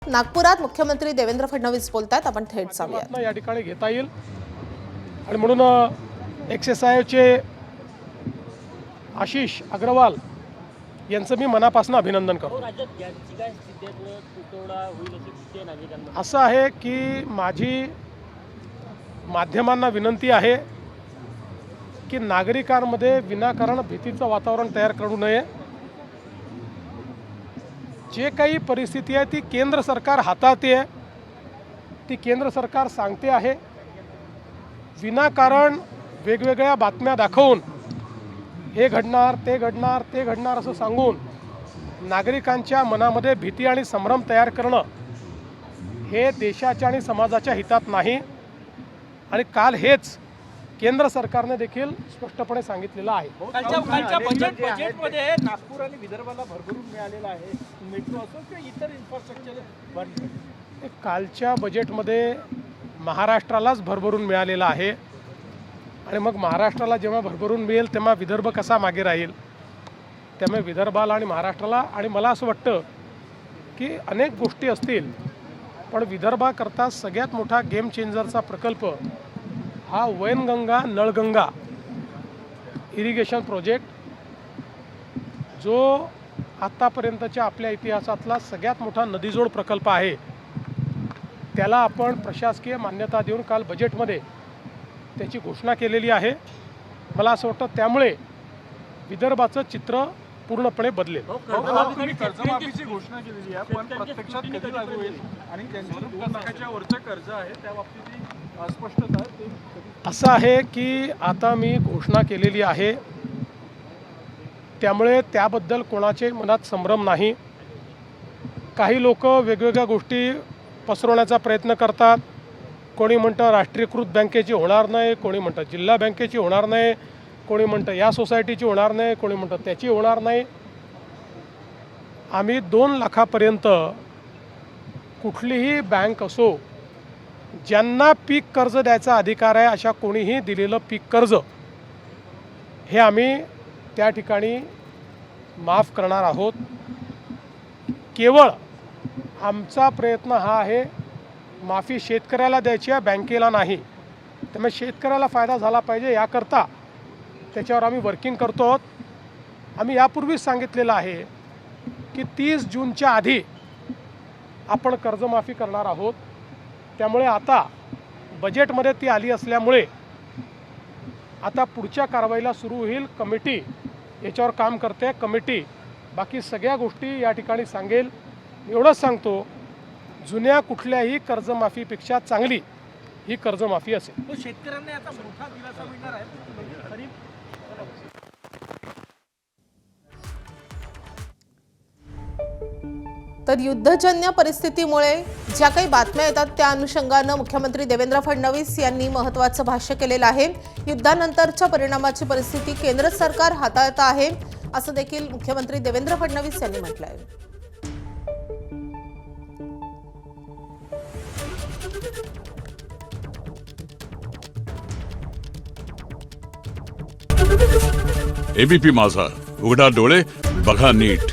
नागपुरात मुख्यमंत्री देवेंद्र फडणवीस बोलतात। आपण थेट सांगूया। या ठिकाणी घेता येईल आणि म्हणून एक्सएसआयचे आशिष अग्रवाल यांचं मी मनापासून अभिनंदन करतो। असं आहे की माझी माध्यमांना विनंती आहे की नागरिकांमध्ये विनाकारण भीतीचं वातावरण तयार करू नये। जे काही परिस्थिती आहे ती केंद्र सरकार हाताळते आहे, ती केंद्र सरकार सांगते आहे। विनाकारण वेगवेगळ्या बातम्या दाखवून हे घडणार ते घडणार ते घडणार असं सांगून नागरिकांच्या मनामध्ये भीती आणि संभ्रम तयार करणं हे देशाच्या आणि समाजाच्या हितात नाही। आणि काल हेच केंद्र सरकारने देखील स्पष्टपणे सांगितलेलं आहे। कालच्या बजेटमध्ये नागपूर आणि विदर्भाला भरभरून मिळालेला आहे, मेट्रो असो किंवा इतर इन्फ्रास्ट्रक्चर। कालच्या बजेटमध्ये महाराष्ट्रालाच भरभरून मिळालेला आहे आणि मग महाराष्ट्राला जेव्हा भरभरून मिळेल तेव्हा विदर्भ कसा मागे राहील। त्यामुळे विदर्भाला आणि महाराष्ट्राला आणि मला असं वाटतं की अनेक गोष्टी असतील पण विदर्भाकरता सगळ्यात मोठा गेम चेंजरचा प्रकल्प हा वैनगंगा नळगंगा इरिगेशन प्रोजेक्ट, जो आतापर्यंतच्या आपल्या इतिहासातला सगळ्यात मोठा नदीजोड प्रकल्प आहे, त्याला आपण प्रशासकीय मान्यता देऊन काल बजेटमध्ये त्याची घोषणा केलेली आहे। मला असं वाटतं त्यामुळे विदर्भाचं चित्र पूर्णपणे बदलेल। तुम्ही कर्जमाफीची घोषणा केलेली आहे, पण प्रत्यक्षात कधी लागू होईल आणि ज्यांची 2 लाखाच्या वरचं कर्ज आहे त्या बाबतीत स्पष्टता ते असं आहे की आता मी घोषणा केलेली आहे, त्यामुळे त्याबद्दल कोणाचे मनात संभ्रम नाही। काही लोक वेगवेगळ्या गोष्टी पसरवण्याचा प्रयत्न करतात। कोणी म्हणतं राष्ट्रीयकृत बँकेची होणार नाही, कोणी म्हणतं जिल्हा बँकेची होणार नाही, कोणी म्हणतं या सोसायटीची होणार नाही, कोणी म्हणतं त्याची होणार नाही। आम्ही 2 लाखापर्यंत कुठलीही बँक असो, ज्यांना पीक कर्ज द्यायचा अधिकार आहे अशा कोणीही दिलेलं पीक कर्ज हे आम्ही त्या ठिकाणी माफ करणार आहोत। केवळ आमचा प्रयत्न हा आहे माफी शेतकऱ्याला द्यायची आहे, बँकेला नाही। त्यामुळे शेतकऱ्याला फायदा झाला पाहिजे याकरता त्याच्यावर आम्ही वर्किंग करतो आहोत। आम्ही यापूर्वीच सांगितलेलं आहे की 30 जूनच्या आधी आपण कर्जमाफी करणार आहोत। त्यामुळे आता बजेटमध्ये ती आली असल्यामुळे आता पुढच्या कारवाईला सुरू होईल। कमिटी याच्यावर काम करते, कमिटी बाकी सगळ्या गोष्टी या ठिकाणी सांगेल। एवढंच सांगतो, जुन्या कुठल्याही कर्जमाफीपेक्षा चांगली ही कर्जमाफी असेल। तो शेतकऱ्यांना याचा मोठा दिलासा मिळणार आहे। तर युद्धजन्य परिस्थितीमुळे ज्या काही बातम्या येतात त्या अनुषंगाने मुख्यमंत्री देवेंद्र फडणवीस यांनी महत्त्वाचं भाष्य केलेलं आहे। युद्धानंतरच्या परिणामाची परिस्थिती केंद्र सरकार हाताळत आहे असं देखील मुख्यमंत्री देवेंद्र फडणवीस यांनी म्हटलं आहे। एबीपी माझा, उघडा डोळे बघा नीट।